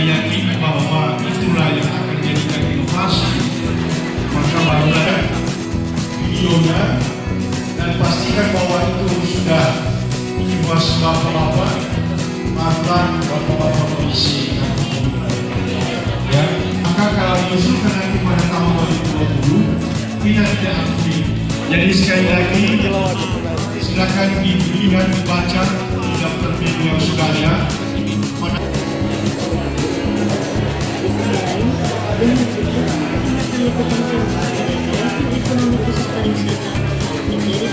yakin bahwa itulah yang akan jadikan inovasi, maka barulah videonya, dan pastikan bahwa itu sudah inovasi bapak-bapak, maka bapak-bapak polisi. Ya, maka kalau diusulkan nanti pada tahun 2020 kita tidak akui. Jadi sekali lagi silakan dilihat, dibaca di daftar video sekalian. Dengan potensi ekonomi khusus pariwisata menjadi